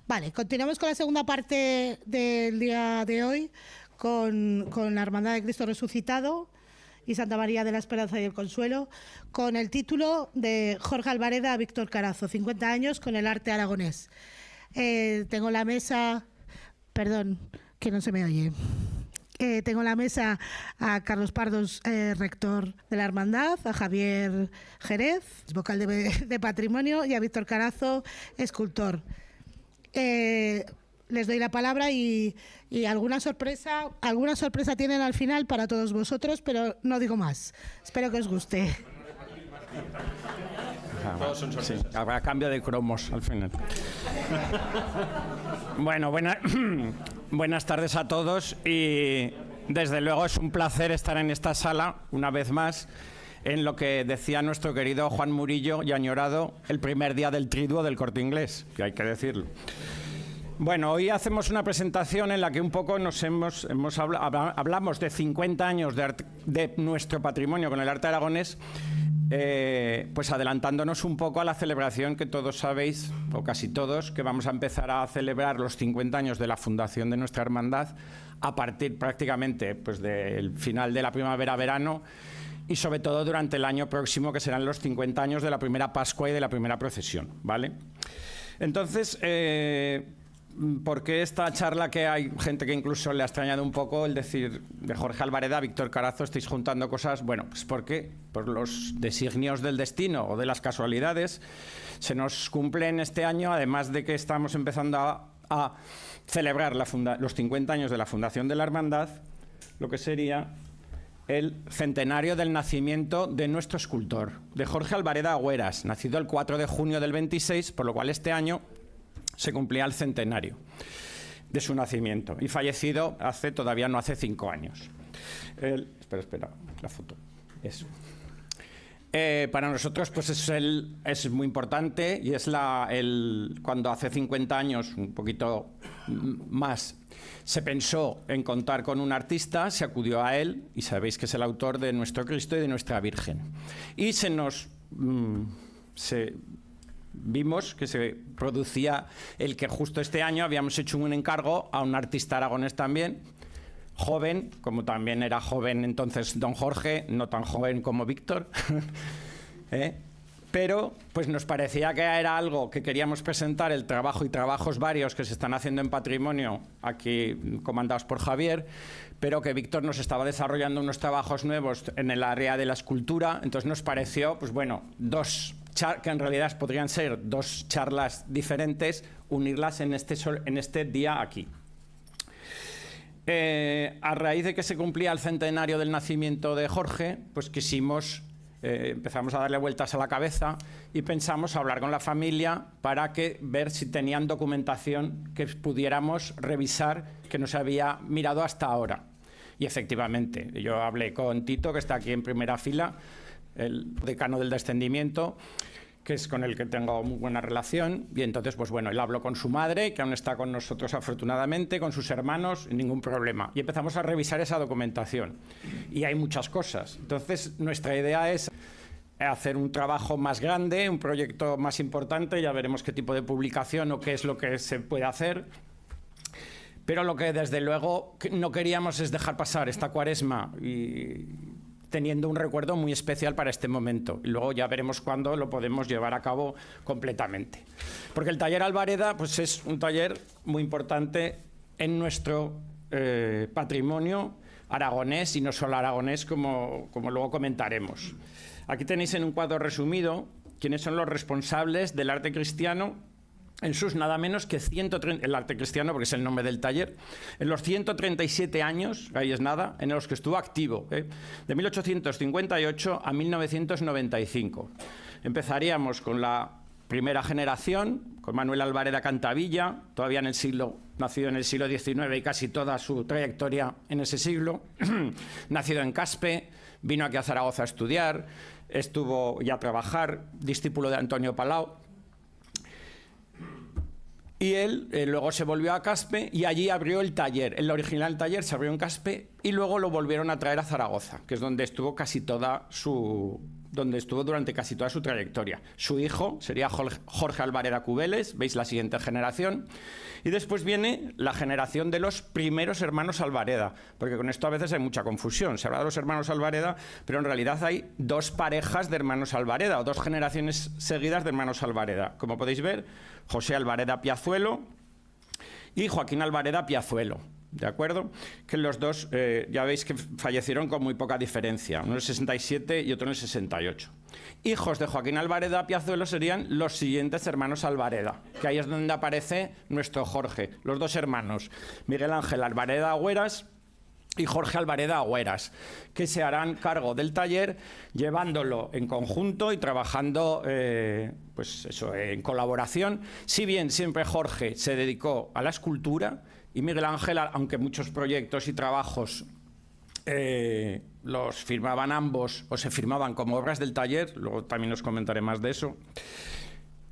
Vale, continuamos con la segunda parte del día de hoy, con la Hermandad de Cristo Resucitado y Santa María de la Esperanza y el Consuelo, con el título de Jorge Albareda a Víctor Carazo, 50 años con el arte aragonés. Tengo la mesa, perdón, que no se me oye. Tengo en la mesa a Carlos Pardos, rector de la Hermandad, a Javier Jerez, vocal de Patrimonio, y a Víctor Carazo, escultor. Les doy la palabra y alguna sorpresa tienen al final para todos vosotros, pero no digo más. Espero que os guste. Todos son sorpresas. Sí, habrá cambio de cromos al final. Bueno, buenas tardes a todos y desde luego es un placer estar en esta sala una vez más en lo que decía nuestro querido Juan Murillo y añorado el primer día del Triduo del Corte Inglés, que hay que decirlo. Bueno, hoy hacemos una presentación en la que un poco hablamos de 50 años de nuestro patrimonio con el arte aragonés, pues adelantándonos un poco a la celebración que todos sabéis, o casi todos, que vamos a empezar a celebrar los 50 años de la fundación de nuestra hermandad a partir prácticamente pues, del final de la primavera-verano y sobre todo durante el año próximo, que serán los 50 años de la primera Pascua y de la primera procesión, ¿vale? Entonces, ¿por qué esta charla que hay gente que incluso le ha extrañado un poco el decir de Jorge Albareda, Víctor Carazo, estáis juntando cosas? Bueno, pues porque por los designios del destino o de las casualidades se nos cumplen este año, además de que estamos empezando a celebrar los 50 años de la fundación de la hermandad, lo que sería el centenario del nacimiento de nuestro escultor, de Jorge Albareda Agüeras, nacido el 4 de junio del 26, por lo cual este año se cumplía el centenario de su nacimiento y fallecido todavía no hace 5 años. Espera, la foto. Eso. Para nosotros pues es muy importante y es cuando hace 50 años, un poquito más, se pensó en contar con un artista, se acudió a él y sabéis que es el autor de Nuestro Cristo y de Nuestra Virgen. Y vimos que se producía el que justo este año habíamos hecho un encargo a un artista aragonés también, joven, como también era joven entonces don Jorge, no tan joven como Víctor, pero pues nos parecía que era algo que queríamos presentar, el trabajo y trabajos varios que se están haciendo en patrimonio, aquí comandados por Javier, pero que Víctor nos estaba desarrollando unos trabajos nuevos en el área de la escultura, entonces nos pareció, pues bueno, que en realidad podrían ser 2 charlas diferentes, unirlas en este día aquí. A raíz de que se cumplía el centenario del nacimiento de Jorge, pues empezamos a darle vueltas a la cabeza y pensamos hablar con la familia para ver si tenían documentación que pudiéramos revisar que no se había mirado hasta ahora. Y efectivamente, yo hablé con Tito, que está aquí en primera fila, el decano del descendimiento, que es con el que tengo muy buena relación, y entonces, pues bueno, él habló con su madre, que aún está con nosotros afortunadamente, con sus hermanos, ningún problema. Y empezamos a revisar esa documentación. Y hay muchas cosas. Entonces, nuestra idea es hacer un trabajo más grande, un proyecto más importante, ya veremos qué tipo de publicación o qué es lo que se puede hacer. Pero lo que desde luego no queríamos es dejar pasar esta cuaresma y teniendo un recuerdo muy especial para este momento. Y luego ya veremos cuándo lo podemos llevar a cabo completamente. Porque el taller Albareda pues es un taller muy importante en nuestro patrimonio aragonés, y no solo aragonés, como luego comentaremos. Aquí tenéis en un cuadro resumido quiénes son los responsables del arte cristiano en sus nada menos que 130, el arte cristiano, porque es el nombre del taller, en los 137 años, ahí es nada, en los que estuvo activo, de 1858 a 1995. Empezaríamos con la primera generación, con Manuel Albareda Cantavilla, todavía nacido en el siglo XIX y casi toda su trayectoria en ese siglo, nacido en Caspe, vino aquí a Zaragoza a estudiar, estuvo ya a trabajar, discípulo de Antonio Palau. Y él luego se volvió a Caspe y allí abrió el taller. El original taller se abrió en Caspe y luego lo volvieron a traer a Zaragoza, que es donde estuvo casi toda su donde estuvo durante casi toda su trayectoria. Su hijo sería Jorge Alvareda Cubeles, veis la siguiente generación. Y después viene la generación de los primeros hermanos Alvareda, porque con esto a veces hay mucha confusión. Se habla de los hermanos Alvareda, pero en realidad hay dos parejas de hermanos Alvareda, o dos generaciones seguidas de hermanos Alvareda. Como podéis ver, José Alvareda Piazuelo y Joaquín Alvareda Piazuelo. ¿De acuerdo? Que los dos, ya veis que fallecieron con muy poca diferencia, uno en el 67 y otro en el 68. Hijos de Joaquín Alvareda Piazuelo serían los siguientes hermanos Alvareda, que ahí es donde aparece nuestro Jorge, los dos hermanos, Miguel Ángel Alvareda Agüeras y Jorge Alvareda Agüeras, que se harán cargo del taller llevándolo en conjunto y trabajando pues eso, en colaboración. Si bien siempre Jorge se dedicó a la escultura, y Miguel Ángel, aunque muchos proyectos y trabajos los firmaban ambos o se firmaban como obras del taller, luego también os comentaré más de eso,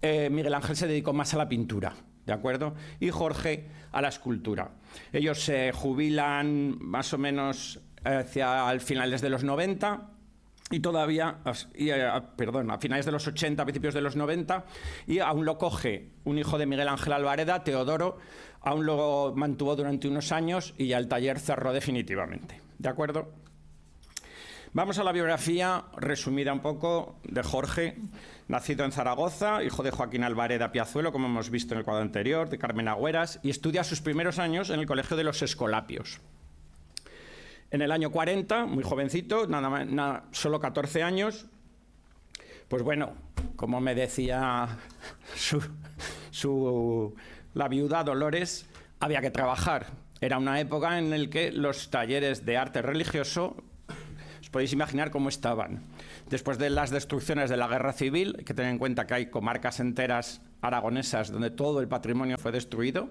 Miguel Ángel se dedicó más a la pintura, ¿de acuerdo? Y Jorge a la escultura. Ellos se jubilan más o menos hacia finales de los 90 y todavía, a finales de los 80, a principios de los 90, y aún lo coge un hijo de Miguel Ángel Alvareda, Teodoro, aún lo mantuvo durante unos años y ya el taller cerró definitivamente. ¿De acuerdo? Vamos a la biografía resumida un poco de Jorge, nacido en Zaragoza, hijo de Joaquín Alvareda Piazuelo, como hemos visto en el cuadro anterior, de Carmen Agüeras, y estudia sus primeros años en el Colegio de los Escolapios. En el año 40, muy jovencito, solo 14 años, pues bueno, como me decía la viuda Dolores, había que trabajar. Era una época en la que los talleres de arte religioso, os podéis imaginar cómo estaban. Después de las destrucciones de la Guerra Civil, hay que tener en cuenta que hay comarcas enteras aragonesas donde todo el patrimonio fue destruido.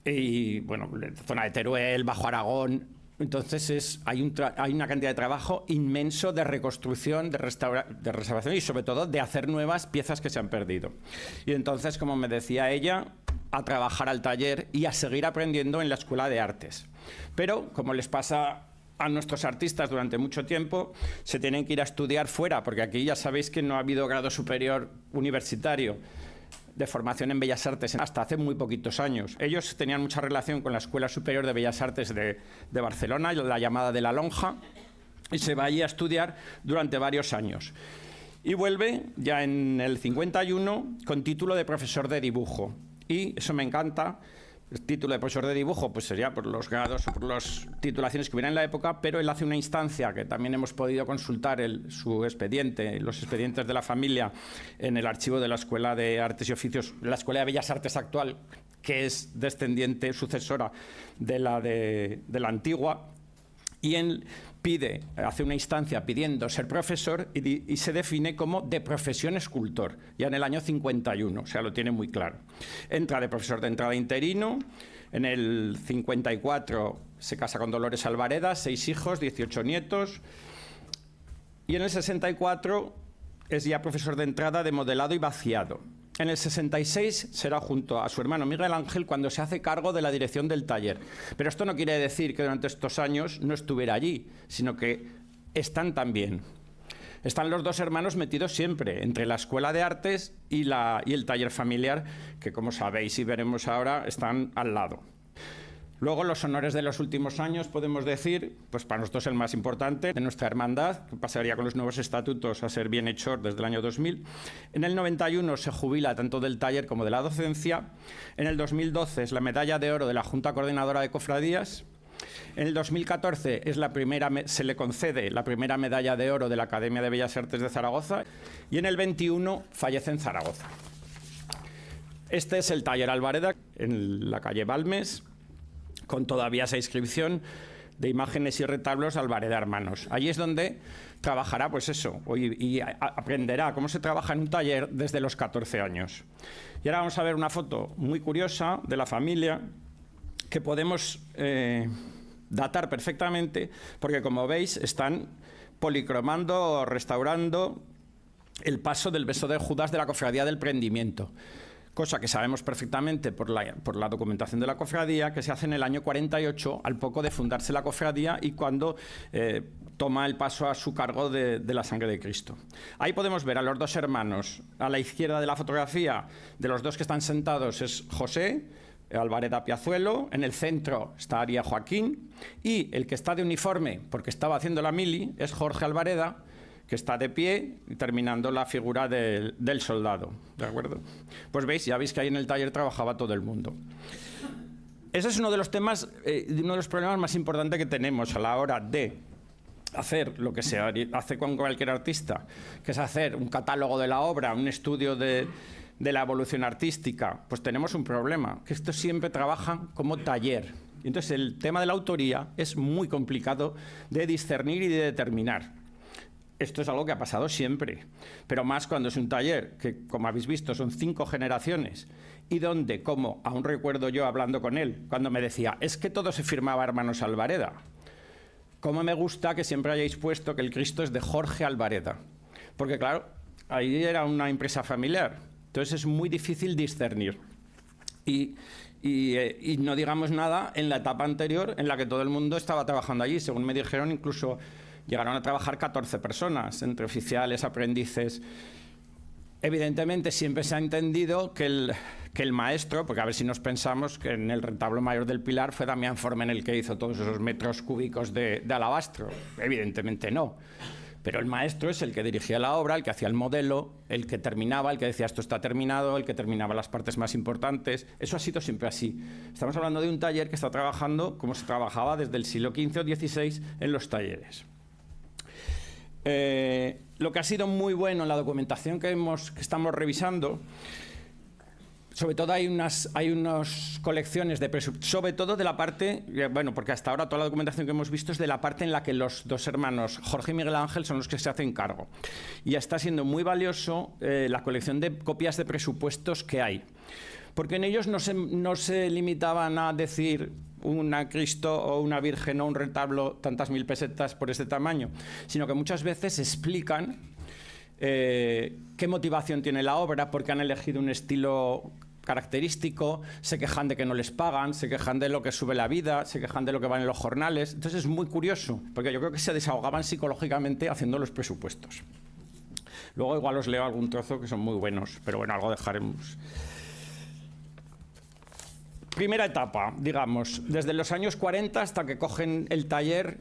Y bueno, zona de Teruel, Bajo Aragón. Entonces hay una cantidad de trabajo inmenso de reconstrucción, de restauración y sobre todo de hacer nuevas piezas que se han perdido. Y entonces, como me decía ella, a trabajar al taller y a seguir aprendiendo en la Escuela de Artes. Pero, como les pasa a nuestros artistas durante mucho tiempo, se tienen que ir a estudiar fuera, porque aquí ya sabéis que no ha habido grado superior universitario de formación en Bellas Artes hasta hace muy poquitos años. Ellos tenían mucha relación con la Escuela Superior de Bellas Artes de Barcelona, la llamada de la Lonja, y se va allí a estudiar durante varios años. Y vuelve ya en el 51 con título de profesor de dibujo. Y eso me encanta. El título de profesor de dibujo pues sería por los grados o por las titulaciones que hubiera en la época, pero él hace una instancia que también hemos podido consultar su expediente, los expedientes de la familia, en el archivo de la Escuela de Artes y Oficios, la Escuela de Bellas Artes actual, que es descendiente, sucesora de la antigua, y él hace una instancia pidiendo ser profesor y se define como de profesión escultor, ya en el año 51, o sea, lo tiene muy claro. Entra de profesor de entrada interino, en el 54 se casa con Dolores Alvareda, 6 hijos, 18 nietos, y en el 64 es ya profesor de entrada de modelado y vaciado. En el 66 será junto a su hermano Miguel Ángel cuando se hace cargo de la dirección del taller. Pero esto no quiere decir que durante estos años no estuviera allí, sino que están también. Están los dos hermanos metidos siempre entre la Escuela de Artes y el taller familiar, que como sabéis y veremos ahora, están al lado. Luego, los honores de los últimos años, podemos decir, pues para nosotros el más importante, de nuestra hermandad, que pasaría con los nuevos estatutos a ser bienhechor desde el año 2000. En el 91 se jubila tanto del taller como de la docencia. En el 2012 es la medalla de oro de la Junta Coordinadora de Cofradías. En el 2014 se le concede la primera medalla de oro de la Academia de Bellas Artes de Zaragoza. Y en el 21 fallece en Zaragoza. Este es el taller Alvareda, en la calle Balmes, con todavía esa inscripción de imágenes y retablos Alvareda Hermanos. Allí es donde trabajará, pues eso, y aprenderá cómo se trabaja en un taller desde los 14 años. Y ahora vamos a ver una foto muy curiosa de la familia que podemos datar perfectamente, porque como veis están policromando o restaurando el paso del beso de Judas de la Cofradía del Prendimiento. cosa que sabemos perfectamente por la documentación de la cofradía, que se hace en el año 48, al poco de fundarse la cofradía y cuando toma el paso a su cargo de la sangre de Cristo. Ahí podemos ver a los dos hermanos. A la izquierda de la fotografía, de los dos que están sentados, es José Albareda Piazuelo, en el centro estaría Joaquín, y el que está de uniforme, porque estaba haciendo la mili, es Jorge Albareda, que está de pie terminando la figura del soldado, ¿de acuerdo? Pues veis, ya veis que ahí en el taller trabajaba todo el mundo. Ese es uno de los temas, uno de los problemas más importantes que tenemos a la hora de hacer lo que se hace con cualquier artista, que es hacer un catálogo de la obra, un estudio de la evolución artística. Pues tenemos un problema, que esto siempre trabaja como taller. Y entonces el tema de la autoría es muy complicado de discernir y de determinar. Esto es algo que ha pasado siempre, pero más cuando es un taller, que como habéis visto son 5 generaciones, y donde, como aún recuerdo yo hablando con él, cuando me decía, es que todo se firmaba Hermanos Albareda. Cómo me gusta que siempre hayáis puesto que el Cristo es de Jorge Albareda, porque claro, ahí era una empresa familiar, entonces es muy difícil discernir. Y no digamos nada en la etapa anterior en la que todo el mundo estaba trabajando allí, según me dijeron, incluso llegaron a trabajar 14 personas, entre oficiales, aprendices. Evidentemente siempre se ha entendido que el maestro, porque a ver si nos pensamos que en el retablo mayor del Pilar fue Damián Formen el que hizo todos esos metros cúbicos de alabastro. Evidentemente no. Pero el maestro es el que dirigía la obra, el que hacía el modelo, el que terminaba, el que decía esto está terminado, el que terminaba las partes más importantes. Eso ha sido siempre así. Estamos hablando de un taller que está trabajando como se trabajaba desde el siglo XV o XVI en los talleres. Lo que ha sido muy bueno en la documentación que estamos revisando, sobre todo hay unas colecciones de presupuestos, sobre todo de la parte, bueno, porque hasta ahora toda la documentación que hemos visto es de la parte en la que los dos hermanos, Jorge y Miguel Ángel, son los que se hacen cargo. Y está siendo muy valioso la colección de copias de presupuestos que hay. Porque en ellos no se limitaban a decir una Cristo o una Virgen o un retablo tantas 1000 pesetas por este tamaño, sino que muchas veces explican qué motivación tiene la obra, por qué han elegido un estilo característico, se quejan de que no les pagan, se quejan de lo que sube la vida, se quejan de lo que van en los jornales. Entonces es muy curioso, porque yo creo que se desahogaban psicológicamente haciendo los presupuestos. Luego igual os leo algún trozo que son muy buenos, pero bueno, algo dejaremos. Primera etapa, digamos, desde los años 40 hasta que cogen el taller,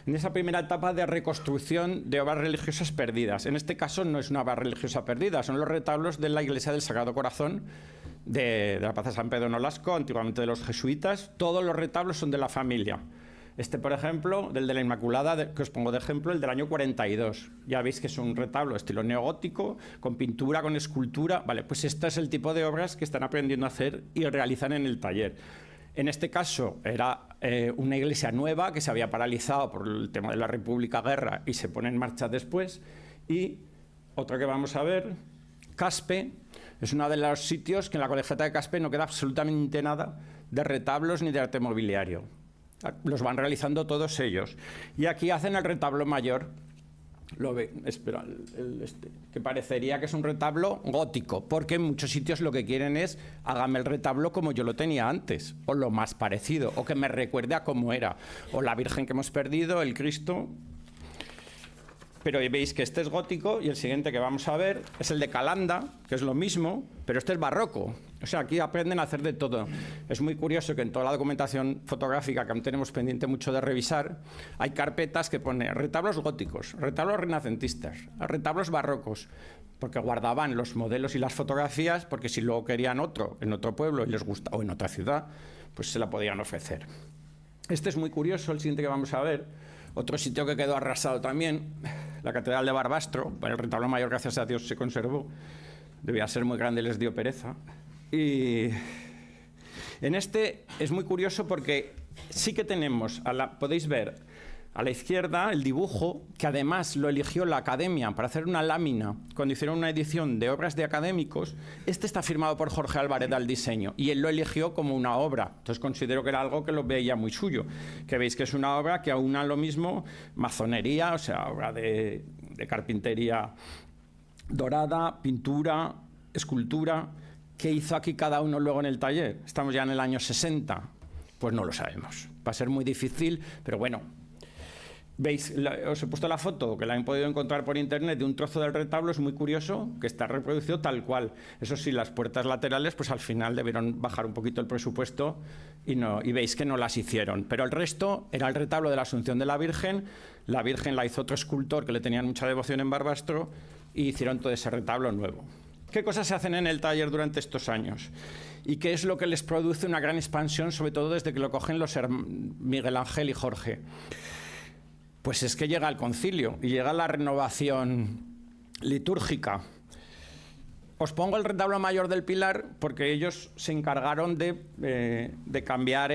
en esa primera etapa de reconstrucción de obras religiosas perdidas. En este caso no es una obra religiosa perdida, son los retablos de la iglesia del Sagrado Corazón de la Plaza San Pedro Nolasco, antiguamente de los jesuitas. Todos los retablos son de la familia. Este, por ejemplo, del de la Inmaculada, que os pongo de ejemplo, el del año 42. Ya veis que es un retablo estilo neogótico, con pintura, con escultura. Vale, pues este es el tipo de obras que están aprendiendo a hacer y realizan en el taller. En este caso era una iglesia nueva que se había paralizado por el tema de la República Guerra y se pone en marcha después. Y otra que vamos a ver, Caspe, es uno de los sitios que en la Colegiata de Caspe no queda absolutamente nada de retablos ni de arte mobiliario. Los van realizando todos ellos. Y aquí hacen el retablo mayor. Lo ve, espera, que parecería que es un retablo gótico, porque en muchos sitios lo que quieren es hágame el retablo como yo lo tenía antes, o lo más parecido, o que me recuerde a cómo era, o la Virgen que hemos perdido, el Cristo. Pero veis que este es gótico y el siguiente que vamos a ver es el de Calanda, que es lo mismo, pero este es barroco. O sea, aquí aprenden a hacer de todo. Es muy curioso que en toda la documentación fotográfica que aún tenemos pendiente mucho de revisar, hay carpetas que pone retablos góticos, retablos renacentistas, retablos barrocos, porque guardaban los modelos y las fotografías, porque si luego querían otro en otro pueblo y les gusta, o en otra ciudad, pues se la podían ofrecer. Este es muy curioso, el siguiente que vamos a ver. Otro sitio que quedó arrasado también, la Catedral de Barbastro. Bueno, el retablo mayor, gracias a Dios, se conservó. Debía ser muy grande, les dio pereza. Y en este es muy curioso porque sí que tenemos, podéis ver a la izquierda el dibujo, que además lo eligió la Academia para hacer una lámina cuando hicieron una edición de obras de académicos. Este está firmado por Jorge Albareda el diseño y él lo eligió como una obra. Entonces considero que era algo que lo veía muy suyo, que veis que es una obra que aúna lo mismo masonería, o sea, obra de carpintería dorada, pintura, escultura, ¿Qué hizo aquí cada uno luego en el taller? Estamos ya en el año 60. Pues no lo sabemos. Va a ser muy difícil, pero bueno. ¿Veis? Os he puesto la foto, que la han podido encontrar por internet, de un trozo del retablo. Es muy curioso, que está reproducido tal cual. Eso sí, las puertas laterales, pues al final debieron bajar un poquito el presupuesto y veis que no las hicieron. Pero el resto era el retablo de la Asunción de la Virgen. La Virgen la hizo otro escultor que le tenían mucha devoción en Barbastro y hicieron todo ese retablo nuevo. ¿Qué cosas se hacen en el taller durante estos años? ¿Y qué es lo que les produce una gran expansión, sobre todo desde que lo cogen los Miguel Ángel y Jorge? Pues es que llega el concilio y llega la renovación litúrgica. Os pongo el retablo mayor del Pilar porque ellos se encargaron de cambiar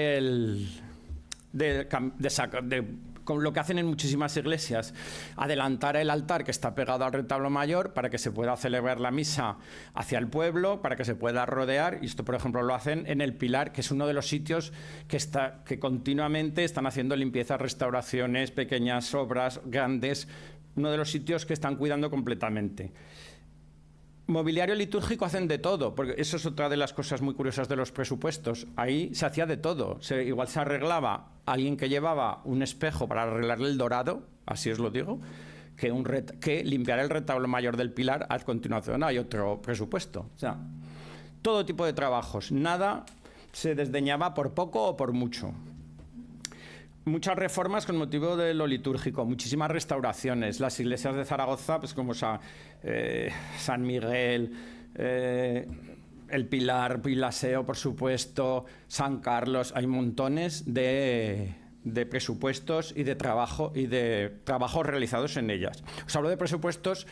con lo que hacen en muchísimas iglesias, adelantar el altar que está pegado al retablo mayor para que se pueda celebrar la misa hacia el pueblo, para que se pueda rodear, y esto por ejemplo lo hacen en el Pilar, que es uno de los sitios que continuamente están haciendo limpiezas, restauraciones, pequeñas obras, grandes, uno de los sitios que están cuidando completamente. Mobiliario litúrgico hacen de todo, porque eso es otra de las cosas muy curiosas de los presupuestos. Ahí se hacía de todo. Igual se arreglaba alguien que llevaba un espejo para arreglarle el dorado, así os lo digo, que limpiar el retablo mayor del Pilar. A continuación hay otro presupuesto. O sea, todo tipo de trabajos. Nada se desdeñaba por poco o por mucho. Muchas reformas con motivo de lo litúrgico, muchísimas restauraciones. Las iglesias de Zaragoza, pues como San Miguel, el Pilar, Pilaseo, por supuesto, San Carlos, hay montones de presupuestos y de trabajos realizados en ellas. Os hablo de presupuestos,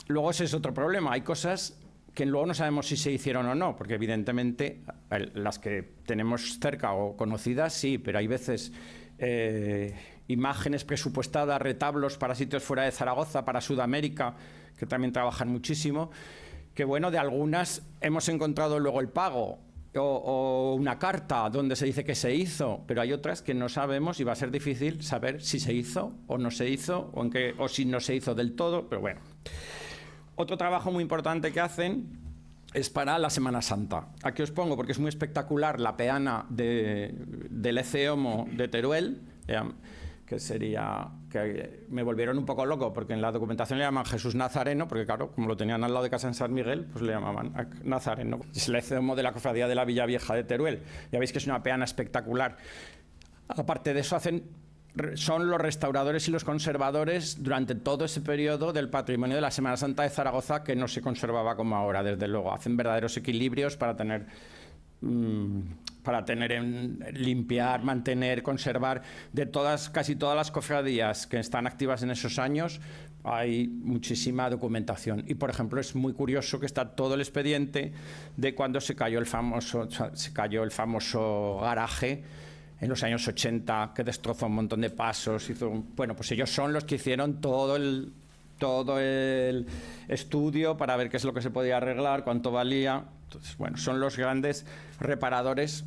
luego ese es otro problema. Hay cosas que luego no sabemos si se hicieron o no, porque evidentemente las que tenemos cerca o conocidas sí, pero hay veces imágenes presupuestadas, retablos para sitios fuera de Zaragoza, para Sudamérica, que también trabajan muchísimo, que bueno, de algunas hemos encontrado luego el pago o una carta donde se dice que se hizo, pero hay otras que no sabemos y va a ser difícil saber si se hizo o no se hizo o si no se hizo del todo, pero bueno. Otro trabajo muy importante que hacen es para la Semana Santa. Aquí os pongo, porque es muy espectacular, la peana del Eceomo de Teruel, que me volvieron un poco loco, porque en la documentación le llaman Jesús Nazareno, porque claro, como lo tenían al lado de casa en San Miguel, pues le llamaban Nazareno. Es el Eceomo de la Cofradía de la Villa Vieja de Teruel. Ya veis que es una peana espectacular. Aparte de eso, son los restauradores y los conservadores durante todo ese periodo del patrimonio de la Semana Santa de Zaragoza, que no se conservaba como ahora, desde luego. Hacen verdaderos equilibrios para limpiar, mantener, conservar. De casi todas las cofradías que están activas en esos años, hay muchísima documentación. Y, por ejemplo, es muy curioso que está todo el expediente de cuando se cayó el famoso garaje en los años 80, que destrozó un montón de pasos. Bueno, pues ellos son los que hicieron todo el estudio para ver qué es lo que se podía arreglar, cuánto valía. Entonces, bueno, son los grandes reparadores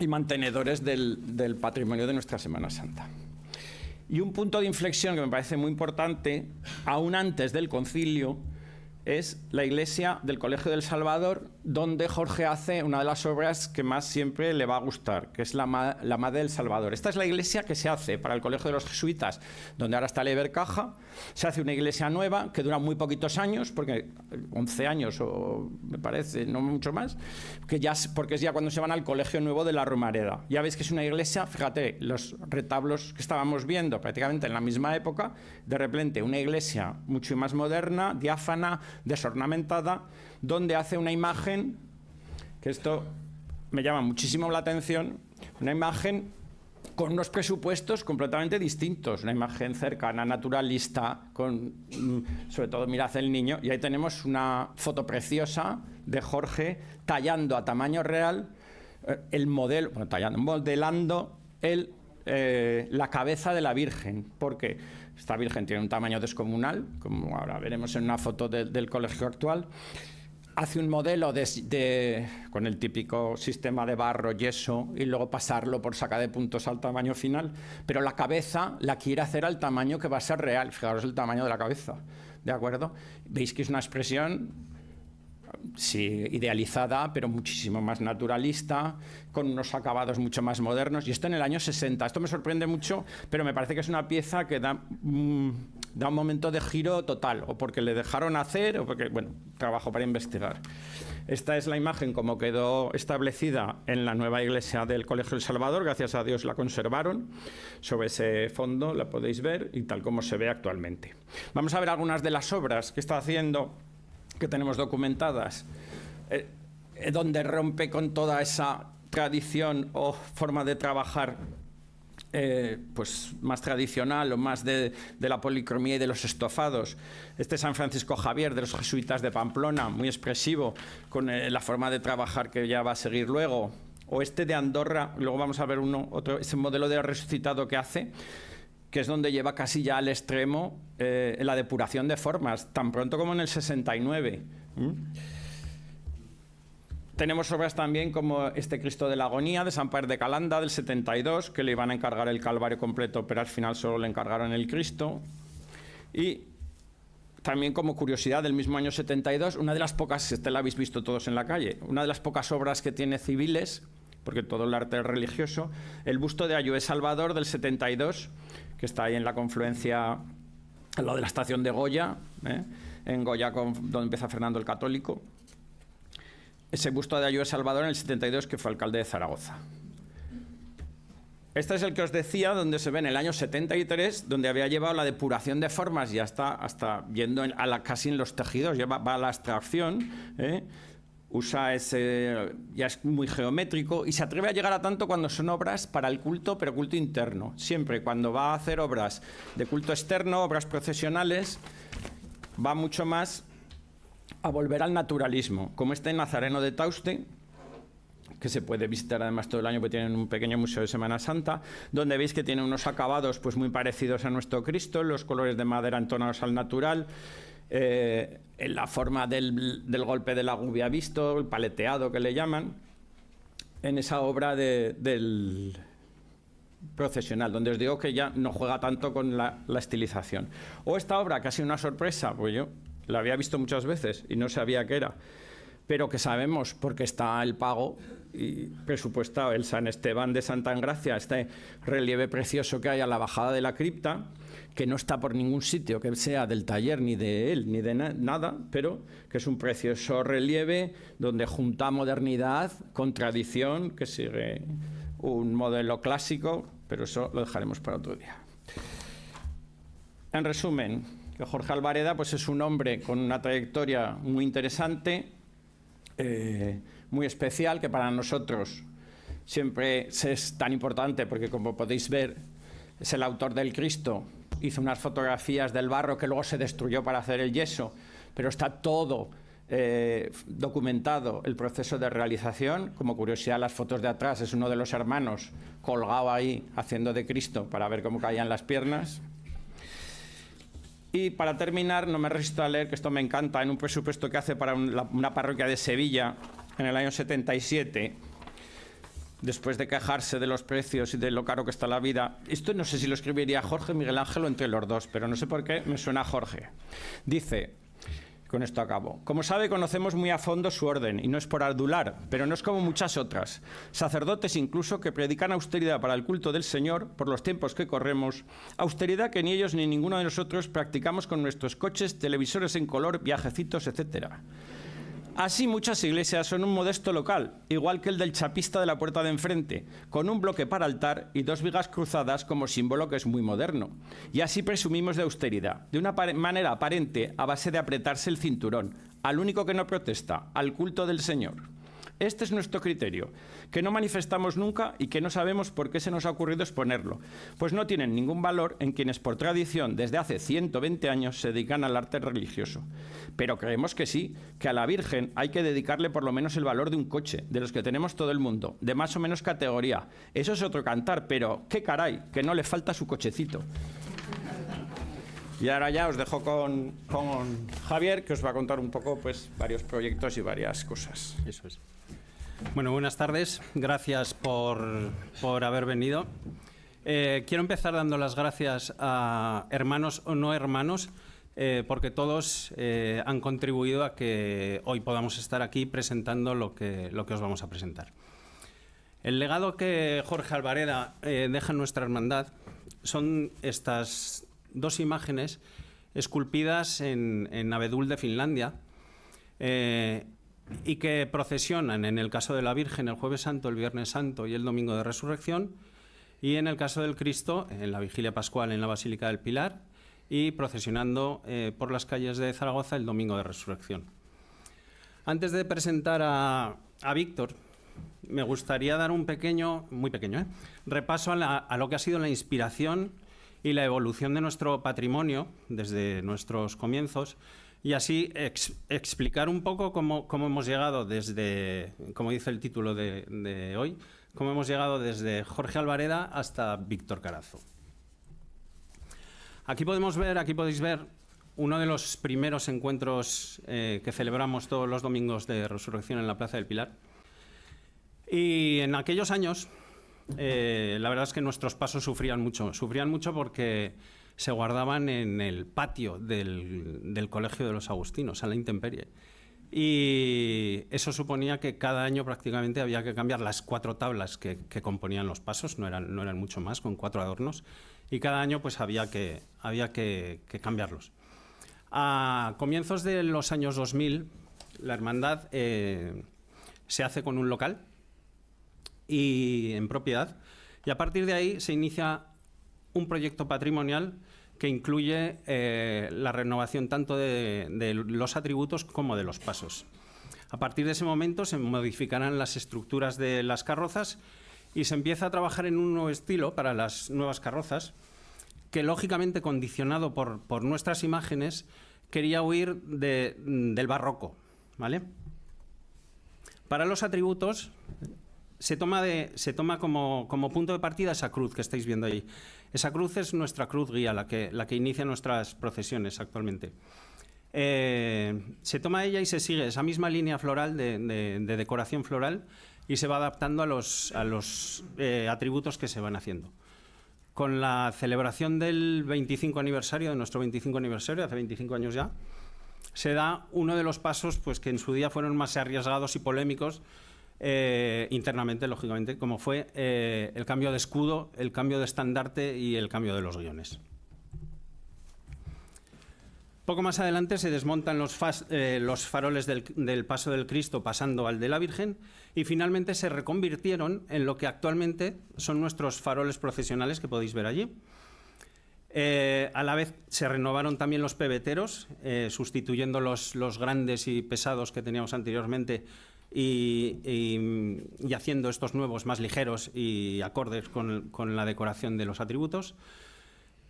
y mantenedores del patrimonio de nuestra Semana Santa. Y un punto de inflexión que me parece muy importante, aún antes del concilio, es la iglesia del Colegio del Salvador, donde Jorge hace una de las obras que más siempre le va a gustar, que es la Madre del Salvador. Esta es la iglesia que se hace para el Colegio de los Jesuitas, donde ahora está la Ibercaja. Se hace una iglesia nueva que dura muy poquitos años, porque 11 años o me parece, no mucho más, porque es ya cuando se van al Colegio Nuevo de la Romareda. Ya veis que es una iglesia, fíjate, los retablos que estábamos viendo prácticamente en la misma época, de repente una iglesia mucho más moderna, diáfana, desornamentada, donde hace una imagen, que esto me llama muchísimo la atención, una imagen con unos presupuestos completamente distintos, una imagen cercana, naturalista, sobre todo mirad el niño, y ahí tenemos una foto preciosa de Jorge tallando a tamaño real modelando la cabeza de la Virgen, porque esta Virgen tiene un tamaño descomunal, como ahora veremos en una foto del colegio actual. Hace un modelo con el típico sistema de barro, yeso, y luego pasarlo por saca de puntos al tamaño final, pero la cabeza la quiere hacer al tamaño que va a ser real. Fijaros el tamaño de la cabeza, ¿de acuerdo? Veis que es una expresión sí, idealizada, pero muchísimo más naturalista, con unos acabados mucho más modernos. Y esto en el año 60. Esto me sorprende mucho, pero me parece que es una pieza que da un momento de giro total, o porque le dejaron hacer, o porque, bueno, trabajo para investigar. Esta es la imagen como quedó establecida en la nueva iglesia del Colegio El Salvador. Gracias a Dios la conservaron. Sobre ese fondo la podéis ver y tal como se ve actualmente. Vamos a ver algunas de las obras que está haciendo, que tenemos documentadas, donde rompe con toda esa tradición o forma de trabajar pues más tradicional o más de la policromía y de los estofados. Este San Francisco Javier de los jesuitas de Pamplona, muy expresivo, con la forma de trabajar que ya va a seguir luego. O este de Andorra, luego vamos a ver otro, ese modelo de resucitado que hace, que es donde lleva casi ya al extremo la depuración de formas, tan pronto como en el 69. Tenemos obras también como este Cristo de la Agonía de San Pere de Calanda del 72, que le iban a encargar el Calvario completo, pero al final solo le encargaron el Cristo. Y también, como curiosidad, del mismo año 72, una de las pocas, este la habéis visto todos en la calle, una de las pocas obras que tiene civiles, porque todo el arte es religioso, el busto de Ayué Salvador del 72, que está ahí en la confluencia, al lado de la estación de Goya, en Goya, donde empieza Fernando el Católico. Ese busto de Ayué Salvador en el 72, que fue alcalde de Zaragoza. Este es el que os decía, donde se ve en el año 73, donde había llevado la depuración de formas y hasta yendo casi en los tejidos, va a la abstracción, usa ese, ya es muy geométrico, y se atreve a llegar a tanto cuando son obras para el culto, pero culto interno. Siempre cuando va a hacer obras de culto externo, obras procesionales, va mucho más a volver al naturalismo, como este Nazareno de Tauste, que se puede visitar además todo el año, porque tienen un pequeño museo de Semana Santa, donde veis que tiene unos acabados pues muy parecidos a nuestro Cristo, los colores de madera entonados al natural, en la forma del golpe de la gubia visto, el paleteado que le llaman, en esa obra del procesional, donde os digo que ya no juega tanto con la estilización. O esta obra, que ha sido una sorpresa, pues yo la había visto muchas veces y no sabía qué era, pero que sabemos porque está el pago y presupuestado, el San Esteban de Santa Engracia, este relieve precioso que hay a la bajada de la cripta, que no está por ningún sitio que sea del taller ni de él ni de nada, pero que es un precioso relieve donde junta modernidad con tradición, que sigue un modelo clásico, pero eso lo dejaremos para otro día. En resumen, que Jorge Albareda pues es un hombre con una trayectoria muy interesante, muy especial, que para nosotros siempre es tan importante porque, como podéis ver, es el autor del Cristo. Hizo unas fotografías del barro que luego se destruyó para hacer el yeso, pero está todo documentado el proceso de realización. Como curiosidad, las fotos de atrás es uno de los hermanos colgado ahí haciendo de Cristo para ver cómo caían las piernas. Y para terminar, no me resisto a leer, que esto me encanta, en un presupuesto que hace para una parroquia de Sevilla en el año 77, después de quejarse de los precios y de lo caro que está la vida. Esto no sé si lo escribiría Jorge, Miguel Ángel o entre los dos, pero no sé por qué me suena a Jorge. Dice, con esto acabo: como sabe, conocemos muy a fondo su orden, y no es por adular, pero no es como muchas otras. Sacerdotes incluso que predican austeridad para el culto del Señor por los tiempos que corremos, austeridad que ni ellos ni ninguno de nosotros practicamos con nuestros coches, televisores en color, viajecitos, etcétera. Así, muchas iglesias son un modesto local, igual que el del chapista de la puerta de enfrente, con un bloque para altar y 2 vigas cruzadas como símbolo, que es muy moderno. Y así presumimos de austeridad, de una manera aparente, a base de apretarse el cinturón, al único que no protesta, al culto del Señor. Este es nuestro criterio, que no manifestamos nunca y que no sabemos por qué se nos ha ocurrido exponerlo, pues no tienen ningún valor en quienes por tradición desde hace 120 años se dedican al arte religioso. Pero creemos que sí, que a la Virgen hay que dedicarle por lo menos el valor de un coche, de los que tenemos todo el mundo, de más o menos categoría. Eso es otro cantar, pero qué caray, que no le falta su cochecito. Y ahora ya os dejo con Javier, que os va a contar un poco pues varios proyectos y varias cosas. Eso es. Bueno, buenas tardes. Gracias por haber venido. Quiero empezar dando las gracias a hermanos o no hermanos porque todos han contribuido a que hoy podamos estar aquí presentando lo que os vamos a presentar. El legado que Jorge Albareda deja en nuestra hermandad son estas dos imágenes esculpidas en abedul de Finlandia y que procesionan, en el caso de la Virgen, el Jueves Santo, el Viernes Santo y el Domingo de Resurrección, y en el caso del Cristo, en la Vigilia Pascual en la Basílica del Pilar, y procesionando por las calles de Zaragoza el Domingo de Resurrección. Antes de presentar a Víctor, me gustaría dar un pequeño, muy pequeño, repaso a lo que ha sido la inspiración y la evolución de nuestro patrimonio desde nuestros comienzos, y así explicar un poco cómo hemos llegado desde, como dice el título de hoy, cómo hemos llegado desde Jorge Albareda hasta Víctor Carazo. Aquí podéis ver uno de los primeros encuentros que celebramos todos los domingos de Resurrección en la Plaza del Pilar. Y en aquellos años, la verdad es que nuestros pasos sufrían mucho porque se guardaban en el patio del Colegio de los Agustinos, a la intemperie. Y eso suponía que cada año prácticamente había que cambiar las 4 tablas que componían los pasos, no eran mucho más, con 4 adornos, y cada año pues había que cambiarlos. A comienzos de los años 2000, la hermandad se hace con un local y en propiedad, y a partir de ahí se inicia un proyecto patrimonial que incluye la renovación tanto de los atributos como de los pasos. A partir de ese momento se modificarán las estructuras de las carrozas y se empieza a trabajar en un nuevo estilo para las nuevas carrozas, que lógicamente, condicionado por nuestras imágenes, quería huir del barroco, ¿vale? Para los atributos se toma como punto de partida esa cruz que estáis viendo ahí. Esa cruz es nuestra cruz guía, la que inicia nuestras procesiones actualmente. Se toma ella y se sigue esa misma línea floral de decoración floral y se va adaptando a los atributos que se van haciendo. Con la celebración del 25 aniversario, de nuestro 25 aniversario, hace 25 años ya, se da uno de los pasos pues, que en su día fueron más arriesgados y polémicos internamente, lógicamente, como fue el cambio de escudo, el cambio de estandarte y el cambio de los guiones. Poco más adelante se desmontan los faroles del paso del Cristo pasando al de la Virgen y finalmente se reconvirtieron en lo que actualmente son nuestros faroles procesionales que podéis ver allí. A la vez se renovaron también los pebeteros, sustituyendo los grandes y pesados que teníamos anteriormente y haciendo estos nuevos más ligeros y acordes con la decoración de los atributos.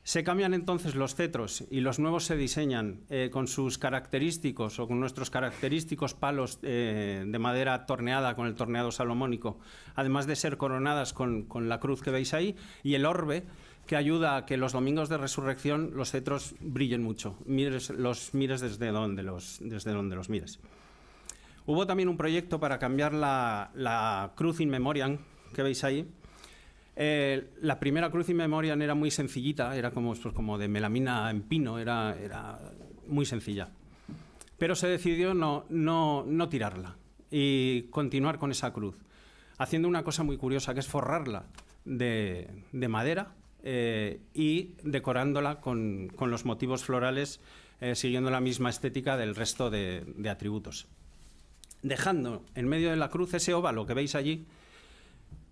Se cambian entonces los cetros y los nuevos se diseñan con sus característicos o con nuestros característicos palos de madera torneada con el torneado salomónico, además de ser coronadas con la cruz que veis ahí, y el orbe que ayuda a que los domingos de resurrección los cetros brillen mucho, los mires desde donde los mires. Hubo también un proyecto para cambiar la cruz in memoriam que veis ahí. La primera cruz in memoriam era muy sencillita, era como de melamina en pino, era muy sencilla. Pero se decidió no tirarla y continuar con esa cruz, haciendo una cosa muy curiosa, que es forrarla de madera y decorándola con los motivos florales, siguiendo la misma estética del resto de atributos. Dejando en medio de la cruz ese óvalo que veis allí,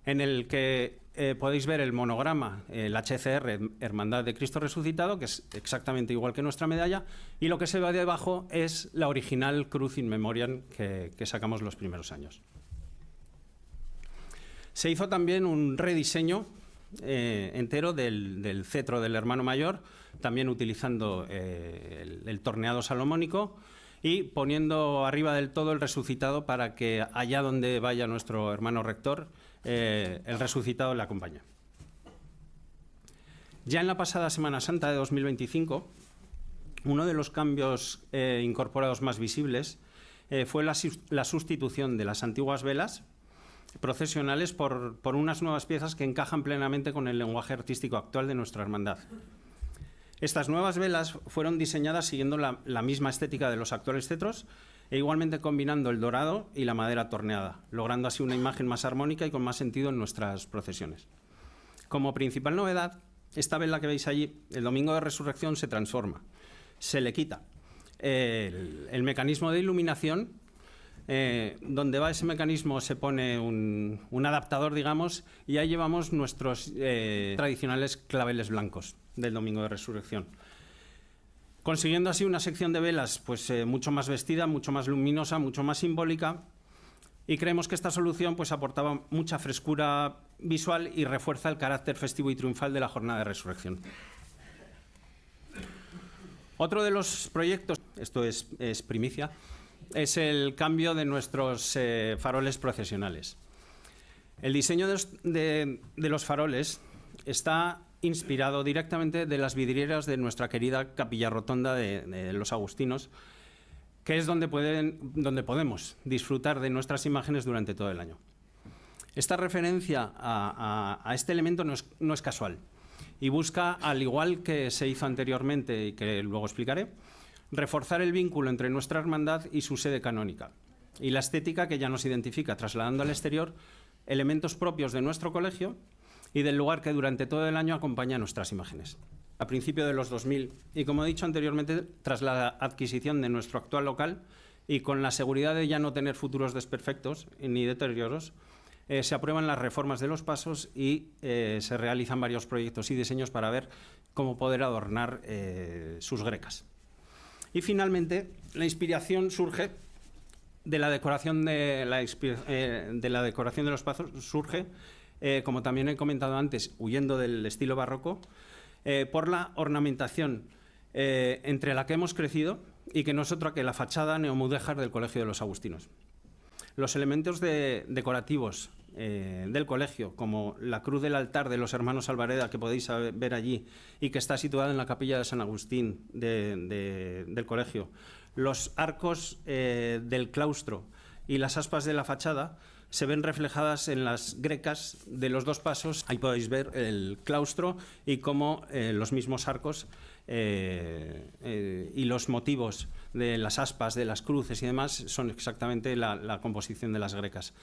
en el que podéis ver el monograma, el HCR, Hermandad de Cristo Resucitado, que es exactamente igual que nuestra medalla, y lo que se ve debajo es la original cruz in memoriam que sacamos los primeros años. Se hizo también un rediseño entero del cetro del hermano mayor, también utilizando el torneado salomónico y poniendo arriba del todo el resucitado para que allá donde vaya nuestro hermano rector, el resucitado le acompaña. Ya en la pasada Semana Santa de 2025, uno de los cambios incorporados más visibles fue la sustitución de las antiguas velas procesionales por unas nuevas piezas que encajan plenamente con el lenguaje artístico actual de nuestra hermandad. Estas nuevas velas fueron diseñadas siguiendo la misma estética de los actuales cetros e igualmente combinando el dorado y la madera torneada, logrando así una imagen más armónica y con más sentido en nuestras procesiones. Como principal novedad, esta vela que veis allí, el Domingo de Resurrección, se transforma. Se le quita el mecanismo de iluminación. Donde va ese mecanismo se pone un adaptador, digamos, y ahí llevamos nuestros tradicionales claveles blancos del Domingo de Resurrección, consiguiendo así una sección de velas pues, mucho más vestida, mucho más luminosa, mucho más simbólica, y creemos que esta solución pues, aportaba mucha frescura visual y refuerza el carácter festivo y triunfal de la jornada de resurrección. Otro de los proyectos, esto es primicia, es el cambio de nuestros faroles procesionales. El diseño de los faroles está inspirado directamente de las vidrieras de nuestra querida Capilla Rotonda de los Agustinos, que es donde podemos disfrutar de nuestras imágenes durante todo el año. Esta referencia a este elemento no es casual y busca, al igual que se hizo anteriormente y que luego explicaré, reforzar el vínculo entre nuestra hermandad y su sede canónica y la estética que ya nos identifica, trasladando al exterior elementos propios de nuestro colegio y del lugar que durante todo el año acompaña nuestras imágenes. A principios de los 2000, y como he dicho anteriormente, tras la adquisición de nuestro actual local y con la seguridad de ya no tener futuros desperfectos ni deterioros, se aprueban las reformas de los pasos y se realizan varios proyectos y diseños para ver cómo poder adornar sus grecas. Y finalmente, la inspiración surge de la decoración de los pasos, surge, como también he comentado antes, huyendo del estilo barroco, por la ornamentación entre la que hemos crecido y que no es otra que la fachada neomudéjar del Colegio de los Agustinos. Los elementos decorativos del colegio, como la cruz del altar de los hermanos Alvareda, que podéis ver allí y que está situada en la capilla de San Agustín del colegio, los arcos del claustro y las aspas de la fachada se ven reflejadas en las grecas de los dos pasos. Ahí podéis ver el claustro y cómo los mismos arcos y los motivos de las aspas, de las cruces y demás son exactamente la composición de las grecas.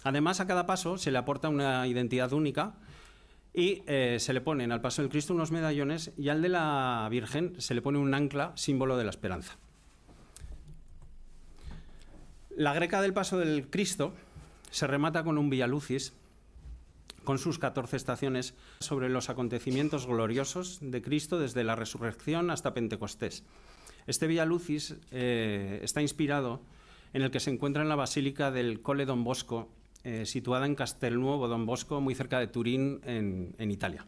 Además, a cada paso se le aporta una identidad única y se le ponen al paso del Cristo unos medallones y al de la Virgen se le pone un ancla, símbolo de la esperanza. La greca del paso del Cristo se remata con un Via Lucis, con sus 14 estaciones, sobre los acontecimientos gloriosos de Cristo desde la resurrección hasta Pentecostés. Este Via Lucis está inspirado en el que se encuentra en la Basílica del Colle Don Bosco, situada en Castelnuovo Don Bosco, muy cerca de Turín, en Italia.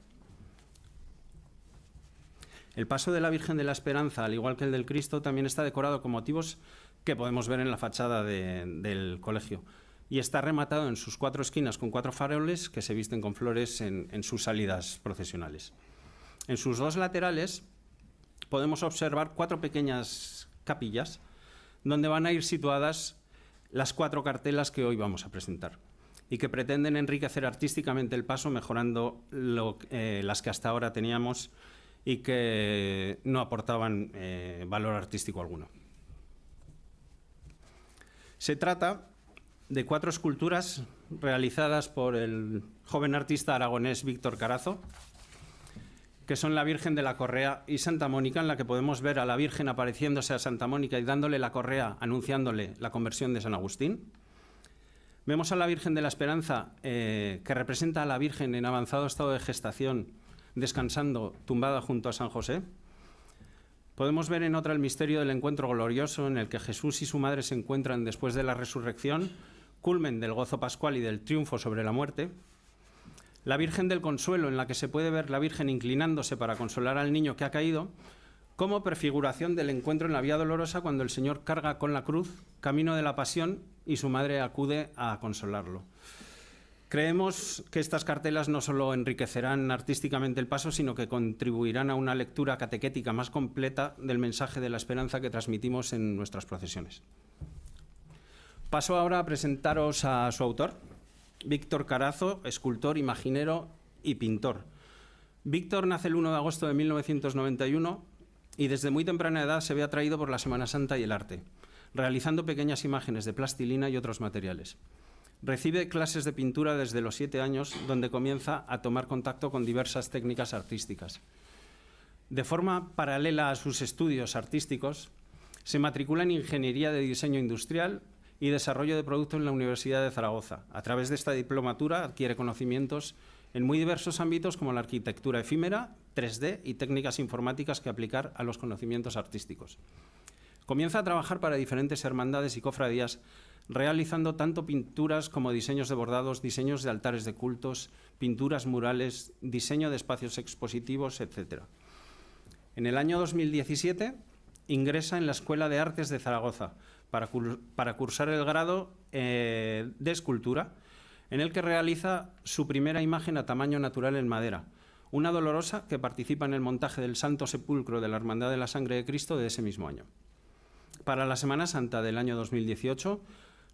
El paso de la Virgen de la Esperanza, al igual que el del Cristo, también está decorado con motivos que podemos ver en la fachada del colegio. Y está rematado en sus 4 esquinas con 4 faroles que se visten con flores en sus salidas procesionales. En sus 2 laterales podemos observar 4 pequeñas capillas donde van a ir situadas las 4 cartelas que hoy vamos a presentar y que pretenden enriquecer artísticamente el paso, mejorando las que hasta ahora teníamos y que no aportaban valor artístico alguno. Se trata de 4 esculturas realizadas por el joven artista aragonés Víctor Carazo, que son la Virgen de la Correa y Santa Mónica, en la que podemos ver a la Virgen apareciéndose a Santa Mónica y dándole la correa, anunciándole la conversión de San Agustín. Vemos a la Virgen de la Esperanza, que representa a la Virgen en avanzado estado de gestación, descansando, tumbada junto a San José. Podemos ver en otra el misterio del encuentro glorioso, en el que Jesús y su madre se encuentran después de la resurrección, culmen del gozo pascual y del triunfo sobre la muerte. La Virgen del Consuelo, en la que se puede ver la Virgen inclinándose para consolar al niño que ha caído, como prefiguración del encuentro en la Vía Dolorosa, cuando el Señor carga con la cruz, camino de la pasión, y su madre acude a consolarlo. Creemos que estas cartelas no solo enriquecerán artísticamente el paso, sino que contribuirán a una lectura catequética más completa del mensaje de la esperanza que transmitimos en nuestras procesiones. Paso ahora a presentaros a su autor, Víctor Carazo, escultor, imaginero y pintor. Víctor nace el 1 de agosto de 1991 y desde muy temprana edad se ve atraído por la Semana Santa y el arte, realizando pequeñas imágenes de plastilina y otros materiales. Recibe clases de pintura desde los 7 años, donde comienza a tomar contacto con diversas técnicas artísticas. De forma paralela a sus estudios artísticos, se matricula en Ingeniería de Diseño Industrial y Desarrollo de Producto en la Universidad de Zaragoza. A través de esta diplomatura adquiere conocimientos en muy diversos ámbitos como la arquitectura efímera, 3D y técnicas informáticas que aplicar a los conocimientos artísticos. Comienza a trabajar para diferentes hermandades y cofradías, realizando tanto pinturas como diseños de bordados, diseños de altares de cultos, pinturas murales, diseño de espacios expositivos, etc. En el año 2017 ingresa en la Escuela de Artes de Zaragoza para cursar el grado de escultura, en el que realiza su primera imagen a tamaño natural en madera, una dolorosa que participa en el montaje del Santo Sepulcro de la Hermandad de la Sangre de Cristo de ese mismo año. Para la Semana Santa del año 2018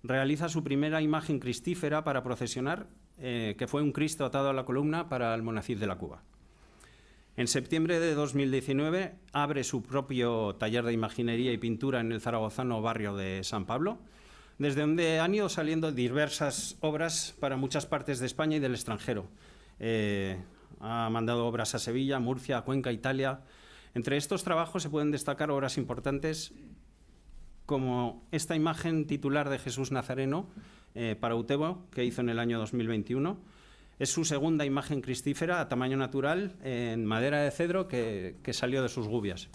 realiza su primera imagen cristífera para procesionar, que fue un Cristo atado a la columna para Almonacid de la Cuba. En septiembre de 2019 abre su propio taller de imaginería y pintura en el zaragozano barrio de San Pablo, desde donde han ido saliendo diversas obras para muchas partes de España y del extranjero. Ha mandado obras a Sevilla, Murcia, Cuenca, Italia. Entre estos trabajos se pueden destacar obras importantes como esta imagen titular de Jesús Nazareno para Utebo, que hizo en el año 2021. Es su segunda imagen cristífera a tamaño natural en madera de cedro que salió de sus gubias.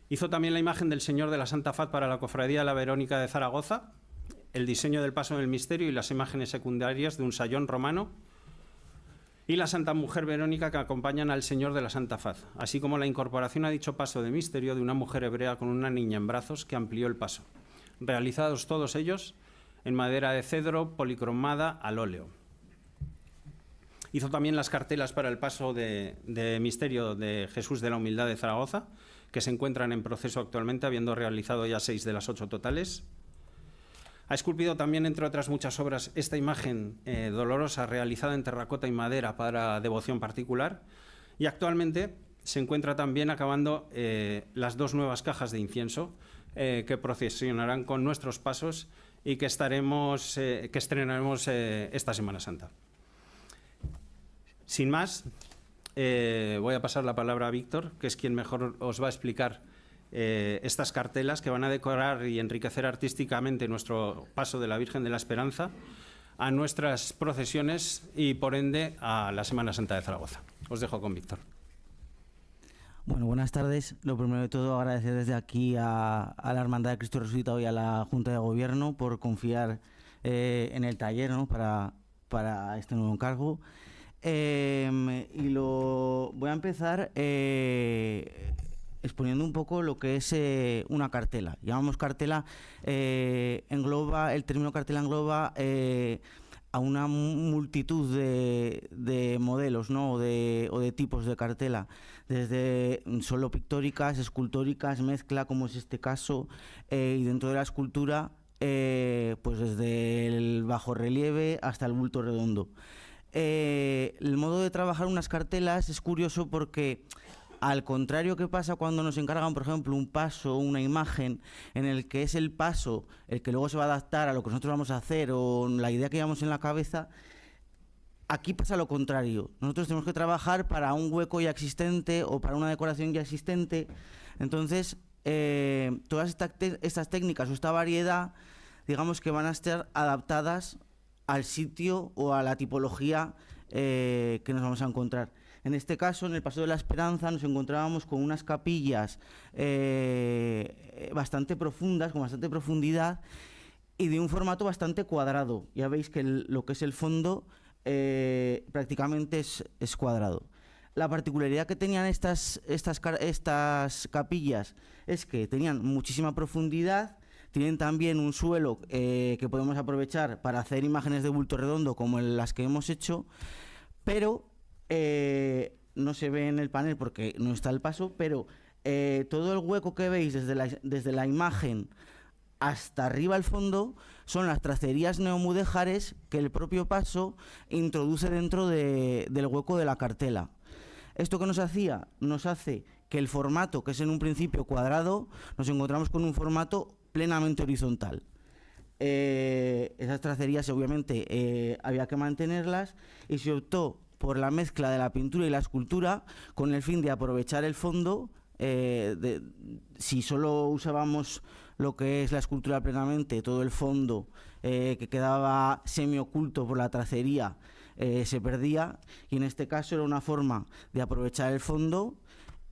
Hizo también la imagen del Señor de la Santa Faz para la Cofradía de la Verónica de Zaragoza, el diseño del Paso del Misterio y las imágenes secundarias de un sayón romano y la Santa Mujer Verónica que acompañan al Señor de la Santa Faz, así como la incorporación a dicho paso de misterio de una mujer hebrea con una niña en brazos que amplió el paso, realizados todos ellos en madera de cedro policromada al óleo. Hizo también las cartelas para el paso de misterio de Jesús de la Humildad de Zaragoza, que se encuentran en proceso actualmente, habiendo realizado ya 6 de las 8 totales. Ha esculpido también, entre otras muchas obras, esta imagen dolorosa realizada en terracota y madera para devoción particular, y actualmente se encuentra también acabando las 2 nuevas cajas de incienso que procesionarán con nuestros pasos y que estrenaremos esta Semana Santa. Sin más, voy a pasar la palabra a Víctor, que es quien mejor os va a explicar estas cartelas que van a decorar y enriquecer artísticamente nuestro paso de la Virgen de la Esperanza a nuestras procesiones y, por ende, a la Semana Santa de Zaragoza. Os dejo con Víctor. Bueno, buenas tardes. Lo primero de todo, agradecer desde aquí a la Hermandad de Cristo Resucitado y a la Junta de Gobierno por confiar en el taller, ¿no?, para este nuevo encargo. Voy a empezar exponiendo un poco lo que es una cartela. Llamamos cartela, el término cartela engloba a una multitud de modelos, ¿no?, o de tipos de cartela, desde solo pictóricas, escultóricas, mezcla, como es este caso, y dentro de la escultura, pues desde el bajorrelieve hasta el bulto redondo. El modo de trabajar unas cartelas es curioso porque, al contrario que pasa cuando nos encargan, por ejemplo, un paso o una imagen en el que es el paso el que luego se va a adaptar a lo que nosotros vamos a hacer o la idea que llevamos en la cabeza, aquí pasa lo contrario. Nosotros tenemos que trabajar para un hueco ya existente o para una decoración ya existente. Entonces, todas estas técnicas o esta variedad, digamos que van a estar adaptadas al sitio o a la tipología que nos vamos a encontrar. En este caso, en el Paso de la Esperanza, nos encontrábamos con unas capillas bastante profundas, con bastante profundidad y de un formato bastante cuadrado. Ya veis que lo que es el fondo prácticamente es cuadrado. La particularidad que tenían estas capillas es que tenían muchísima profundidad. Tienen también un suelo que podemos aprovechar para hacer imágenes de bulto redondo como las que hemos hecho, pero no se ve en el panel porque no está el paso, pero todo el hueco que veis desde la imagen hasta arriba al fondo son las tracerías neomudéjares que el propio paso introduce dentro del hueco de la cartela. ¿Esto qué nos hacía? Nos hace que el formato, que es en un principio cuadrado, nos encontramos con un formato plenamente horizontal. Esas tracerías obviamente había que mantenerlas y se optó por la mezcla de la pintura y la escultura con el fin de aprovechar el fondo. Si solo usábamos lo que es la escultura plenamente, todo el fondo que quedaba semioculto por la tracería se perdía, y en este caso era una forma de aprovechar el fondo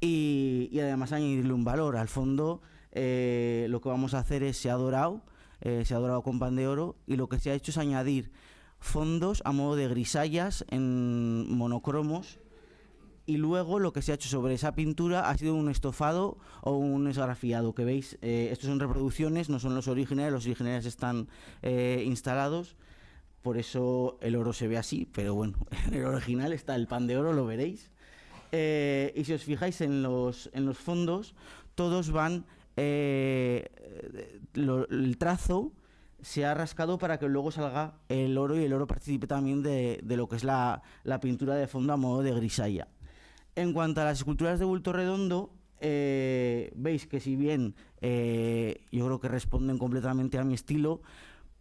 y además añadirle un valor al fondo. Lo que vamos a hacer es se ha dorado con pan de oro, y lo que se ha hecho es añadir fondos a modo de grisallas en monocromos, y luego lo que se ha hecho sobre esa pintura ha sido un estofado o un esgrafiado, que veis, estos son reproducciones, no son los originales están instalados, por eso el oro se ve así, pero bueno, en el original está el pan de oro, lo veréis. Y si os fijáis en los fondos, todos van, el trazo se ha rascado para que luego salga el oro, y el oro participe también de lo que es la pintura de fondo a modo de grisalla. En cuanto a las esculturas de bulto redondo, veis que si bien yo creo que responden completamente a mi estilo,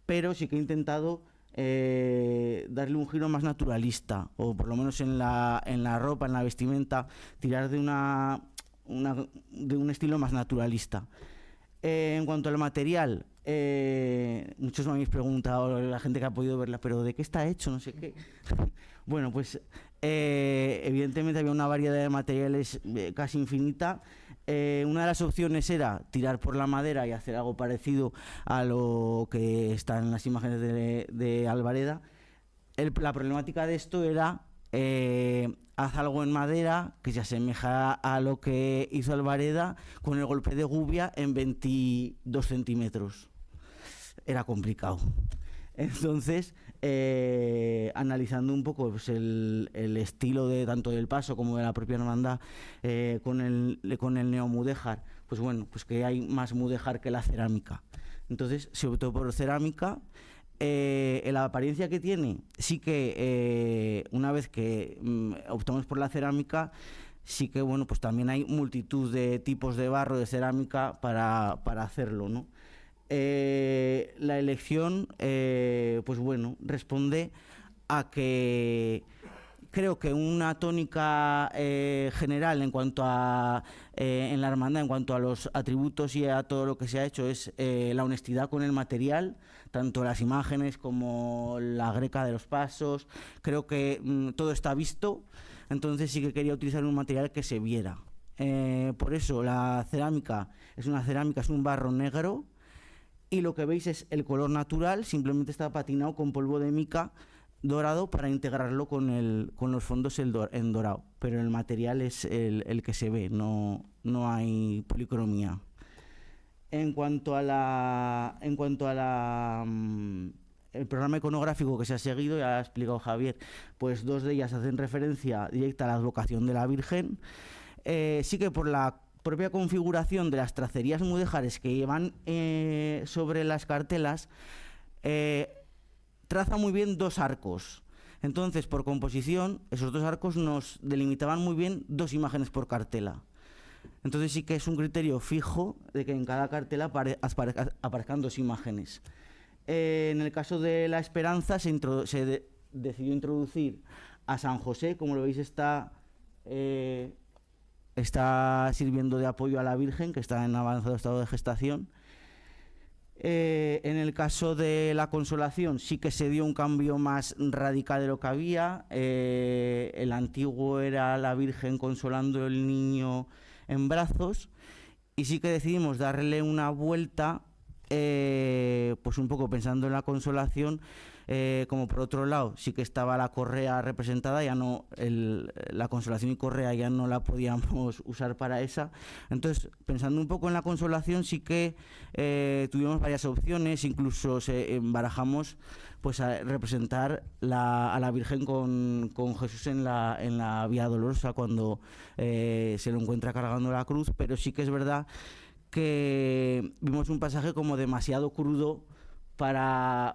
pero sí que he intentado darle un giro más naturalista, o por lo menos en la ropa, en la vestimenta, tirar de un estilo más naturalista. En cuanto al material, muchos me habéis preguntado, la gente que ha podido verla, pero ¿de qué está hecho? No sé qué. Bueno, pues evidentemente había una variedad de materiales casi infinita. Una de las opciones era tirar por la madera y hacer algo parecido a lo que está en las imágenes de Albareda. La problemática de esto era haz algo en madera que se asemeja a lo que hizo Albareda con el golpe de gubia en 22 centímetros. Era complicado. Entonces, analizando un poco pues, el estilo de tanto del paso como de la propia hermandad con el neomudéjar, pues bueno, pues que hay más mudéjar que la cerámica. Entonces se optó por cerámica. La apariencia que tiene, sí que una vez que optamos por la cerámica, sí que bueno, pues también hay multitud de tipos de barro, de cerámica para hacerlo, ¿no? La elección, pues bueno, responde a que creo que una tónica general en cuanto a en la hermandad, en cuanto a los atributos y a todo lo que se ha hecho, es la honestidad con el material, tanto las imágenes como la greca de los pasos. Creo que todo está visto, entonces sí que quería utilizar un material que se viera. Por eso la cerámica es un barro negro, y lo que veis es el color natural, simplemente está patinado con polvo de mica dorado para integrarlo con los fondos en dorado, pero el material es el que se ve, no hay policromía. En cuanto a el programa iconográfico que se ha seguido, ya ha explicado Javier, pues dos de ellas hacen referencia directa a la advocación de la Virgen. Sí que por la propia configuración de las tracerías mudéjares que llevan sobre las cartelas, traza muy bien dos arcos. Entonces, por composición, esos dos arcos nos delimitaban muy bien dos imágenes por cartela. Entonces sí que es un criterio fijo de que en cada cartela aparezcan dos imágenes. En el caso de la Esperanza se decidió introducir a San José, como lo veis está sirviendo de apoyo a la Virgen, que está en avanzado estado de gestación. En el caso de la Consolación sí que se dio un cambio más radical de lo que había. El antiguo era la Virgen consolando al niño en brazos, y sí que decidimos darle una vuelta, pues un poco pensando en la Consolación, como por otro lado sí que estaba la correa representada, ya no la Consolación y correa ya no la podíamos usar para esa. Entonces, pensando un poco en la Consolación, sí que tuvimos varias opciones, incluso barajamos pues a representar a la Virgen con Jesús en la Vía Dolorosa cuando se lo encuentra cargando la cruz, pero sí que es verdad que vimos un pasaje como demasiado crudo para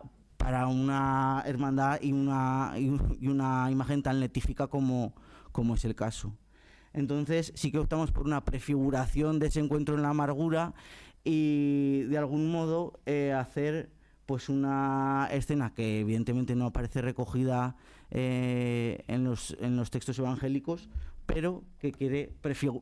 una hermandad y una imagen tan letífica como es el caso. Entonces sí que optamos por una prefiguración de ese encuentro en la amargura y de algún modo hacer pues una escena que evidentemente no aparece recogida en los textos evangélicos, pero que quiere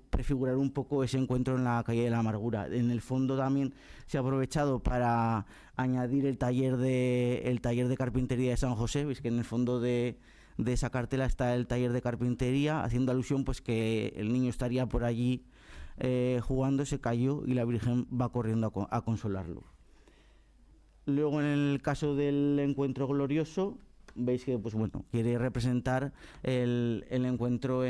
prefigurar un poco ese encuentro en la calle de la amargura. En el fondo también se ha aprovechado para añadir el taller de carpintería de San José. Veis que en el fondo de esa cartela está el taller de carpintería, haciendo alusión pues que el niño estaría por allí jugando, se cayó y la Virgen va corriendo a consolarlo. Luego, en el caso del encuentro glorioso, veis que pues bueno, quiere representar el encuentro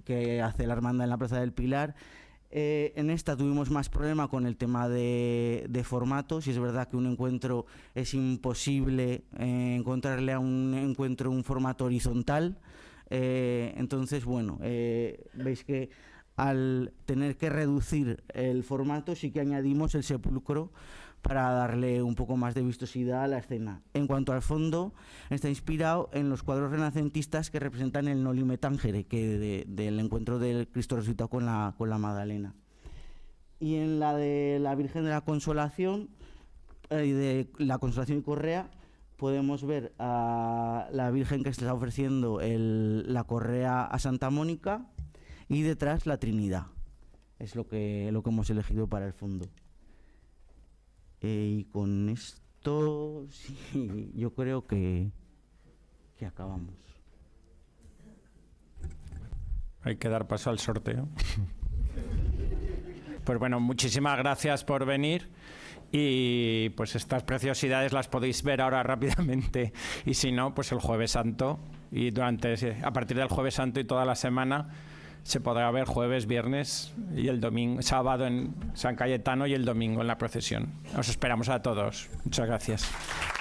que hace la hermandad en la Plaza del Pilar. En esta tuvimos más problema con el tema de formatos, y es verdad que un encuentro es imposible encontrarle a un encuentro un formato horizontal. Entonces, bueno, veis que al tener que reducir el formato sí que añadimos el sepulcro para darle un poco más de vistosidad a la escena. En cuanto al fondo, está inspirado en los cuadros renacentistas que representan el Noli Tangere, que del encuentro del Cristo resucitado con la Magdalena. Y en la de la Virgen de la Consolación, de la Consolación y Correa, podemos ver a la Virgen que está ofreciendo la correa a Santa Mónica y detrás la Trinidad. Es lo que hemos elegido para el fondo. Y con esto sí, yo creo que acabamos. Hay que dar paso al sorteo. Pues bueno, muchísimas gracias por venir. Y pues estas preciosidades las podéis ver ahora rápidamente. Y si no, pues el Jueves Santo. Y a partir del Jueves Santo y toda la semana se podrá ver jueves, viernes y el domingo, sábado en San Cayetano y el domingo en la procesión. Os esperamos a todos. Muchas gracias.